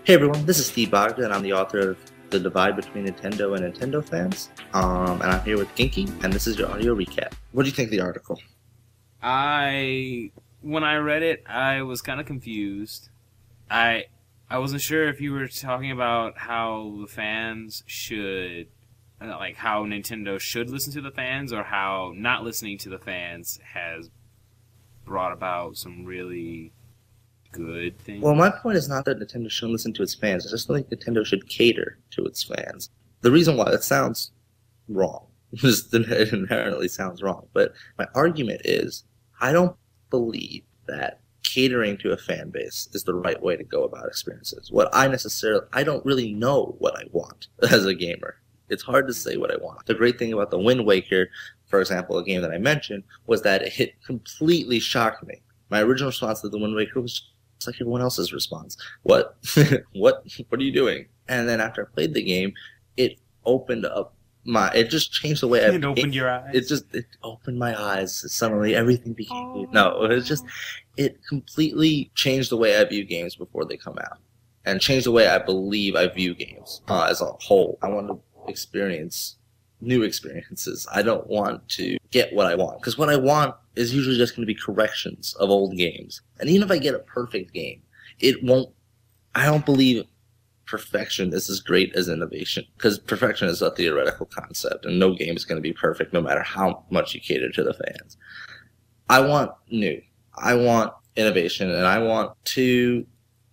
Hey everyone, this is Steve Bogdan, and I'm the author of The Divide Between Nintendo and Nintendo Fans. And I'm here with Genki, and this is your audio recap. What do you think of the article? When I read it, I was kind of confused. I wasn't sure if you were talking about how the fans should, like how Nintendo should listen to the fans, or how not listening to the fans has brought about some really good things. Well, my point is not that Nintendo shouldn't listen to its fans. I just don't think Nintendo should cater to its fans. The reason why it sounds wrong, just it inherently sounds wrong, but my argument is I don't believe that catering to a fan base is the right way to go about experiences. I don't really know what I want as a gamer. It's hard to say what I want. The great thing about the Wind Waker, for example, a game that I mentioned, was that it completely shocked me. My original response to the Wind Waker was just like everyone else's response. What? What are you doing? And then after I played the game, it opened up it just changed the way It opened your eyes. It opened my eyes. Suddenly everything became it completely changed the way I view games before they come out, and changed the way I believe I view games as a whole. I want to experience new experiences. I don't want to get what I want, because what I want is usually just going to be corrections of old games. And even if I get a perfect game, I don't believe perfection is as great as innovation, because perfection is a theoretical concept, and no game is going to be perfect no matter how much you cater to the fans. I want new. I want innovation, and I want to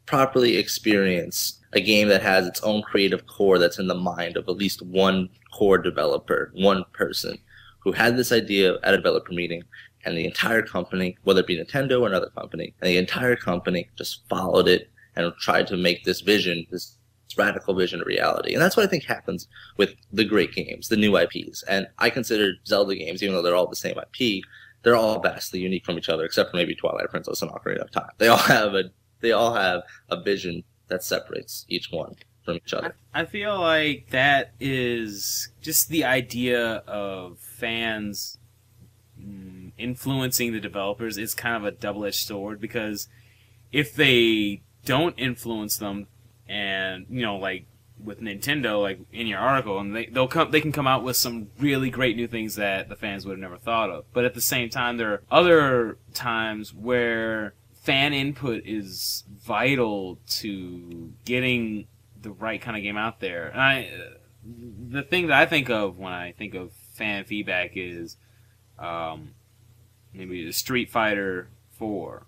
properly experience a game that has its own creative core that's in the mind of at least one core developer, one person who had this idea at a developer meeting, and the entire company, whether it be Nintendo or another company, and the entire company just followed it and tried to make this vision, this radical vision, a reality. And that's what I think happens with the great games, the new IPs. And I consider Zelda games, even though they're all the same IP, they're all vastly unique from each other, except for maybe Twilight Princess and Ocarina of Time. They all have a vision that separates each one from each other. I feel like that is just the idea of fans influencing the developers is kind of a double-edged sword, because if they don't influence them, and like with Nintendo, like in your article, and they can come out with some really great new things that the fans would have never thought of. But at the same time, there are other times where fan input is vital to getting the right kind of game out there. And the thing that I think of when I think of fan feedback is maybe the Street Fighter 4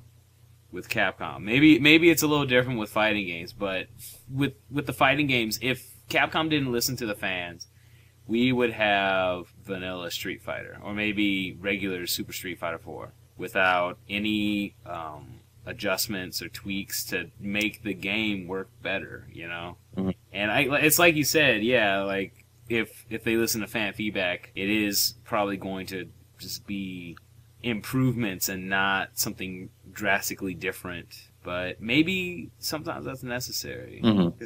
with Capcom. Maybe it's a little different with fighting games, but with the fighting games, if Capcom didn't listen to the fans, we would have vanilla Street Fighter, or maybe regular Super Street Fighter 4, without any adjustments or tweaks to make the game work better, Mm-hmm. And it's like you said, yeah, like if they listen to fan feedback, it is probably going to just be improvements and not something drastically different. But maybe sometimes that's necessary. Mm-hmm.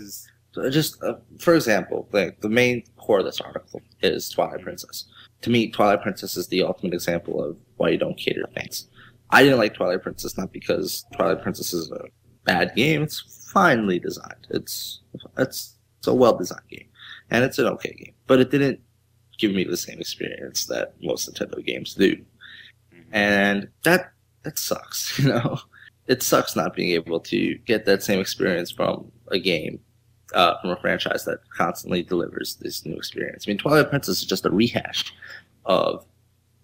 So just for example, like the main core of this article is Twilight Princess. To me, Twilight Princess is the ultimate example of why you don't cater to fans. I didn't like Twilight Princess, not because Twilight Princess is a bad game. It's finely designed. It's a well-designed game, and it's an okay game. But it didn't give me the same experience that most Nintendo games do. And that sucks, It sucks not being able to get that same experience from a game, from a franchise that constantly delivers this new experience. I mean, Twilight Princess is just a rehash of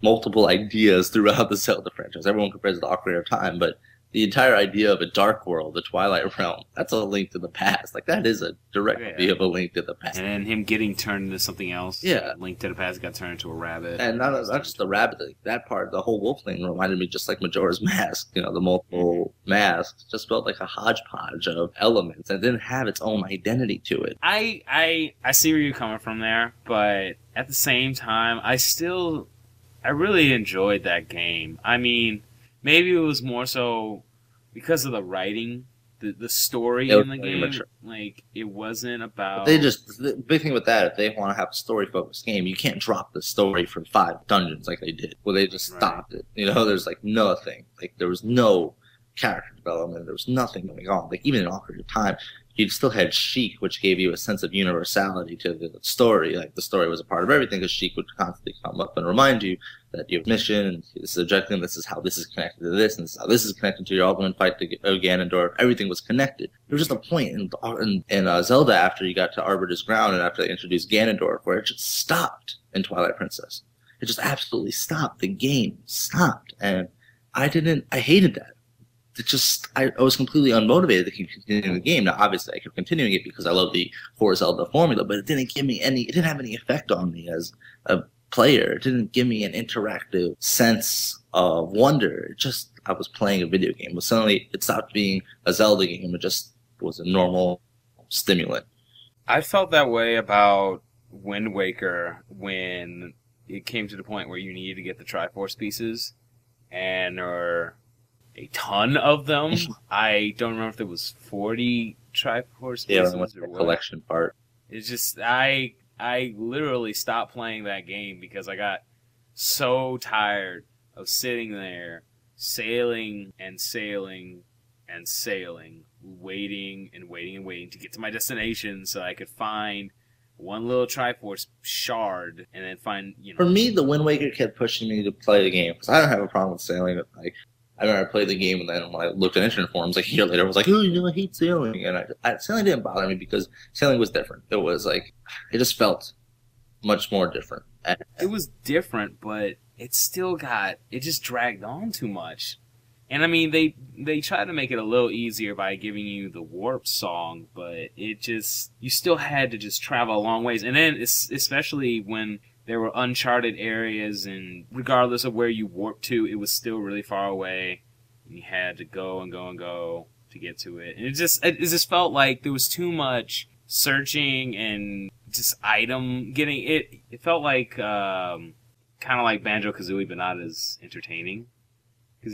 multiple ideas throughout the Zelda franchise. Everyone compares it to Ocarina of Time, but the entire idea of a dark world, the Twilight Realm, that's a link to the past. Like, that is a direct copy of a link to the past. And then him getting turned into something else. Yeah. Link to the past got turned into a rabbit. And not just the rabbit, that part, the whole wolf thing reminded me just like Majora's Mask. The multiple masks just felt like a hodgepodge of elements and didn't have its own identity to it. I see where you're coming from there, but at the same time, I really enjoyed that game. I mean, maybe it was more so because of the writing, the story in the game. Mature. Like, it wasn't about... The big thing with that, if they want to have a story-focused game, you can't drop the story from 5 dungeons like they did. Well, they just stopped it. There's like nothing. Like, there was no character development. There was nothing going on. Like, even in Ocarina of Time, you still had Sheik, which gave you a sense of universality to the story. Like the story was a part of everything, because Sheik would constantly come up and remind you that you have a mission, and this is objective, and this is how this is connected to this, and this is how this is connected to your ultimate fight to Ganondorf. Everything was connected. There was just a point in Zelda, after you got to Arbiter's Ground and after they introduced Ganondorf, where it just stopped in Twilight Princess. It just absolutely stopped. The game stopped, and I hated that. I was completely unmotivated to keep continuing the game. Now, obviously, I kept continuing it because I love the core Zelda formula, but it didn't have any effect on me as a player. It didn't give me an interactive sense of wonder. I was playing a video game. But suddenly, it stopped being a Zelda game. It just was a normal stimulant. I felt that way about Wind Waker when it came to the point where you needed to get the Triforce pieces, and or a ton of them. I don't remember if there was 40 Triforce pieces. Yeah, the collection part. It's just I literally stopped playing that game because I got so tired of sitting there sailing and sailing and sailing, waiting and waiting and waiting to get to my destination so I could find one little Triforce shard and then find, For me, the Wind Waker kept pushing me to play the game because I don't have a problem with sailing. I remember I played the game, and then when I looked at internet forums like a year later, I was like, I hate sailing. And sailing didn't bother me because sailing was different. It was like, it just felt much more different. It was different, but it just dragged on too much. And I mean, they tried to make it a little easier by giving you the warp song, but you still had to just travel a long ways. And then, especially when there were uncharted areas, and regardless of where you warped to, it was still really far away. And you had to go and go and go to get to it. And it just felt like there was too much searching and just item getting. It felt like kind of like Banjo-Kazooie, but not as entertaining. Because,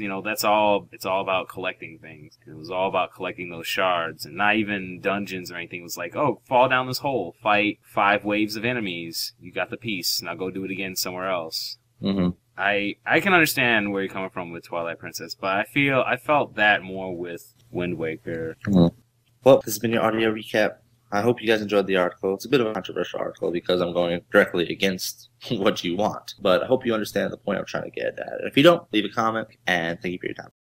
it's all about collecting things. And it was all about collecting those shards, and not even dungeons or anything. It was like, oh, fall down this hole, fight 5 waves of enemies. You got the piece. Now go do it again somewhere else. Mm-hmm. I can understand where you're coming from with Twilight Princess, but I felt that more with Wind Waker. Mm-hmm. Well, this has been your audio recap. I hope you guys enjoyed the article. It's a bit of a controversial article because I'm going directly against what you want. But I hope you understand the point I'm trying to get at. If you don't, leave a comment, and thank you for your time.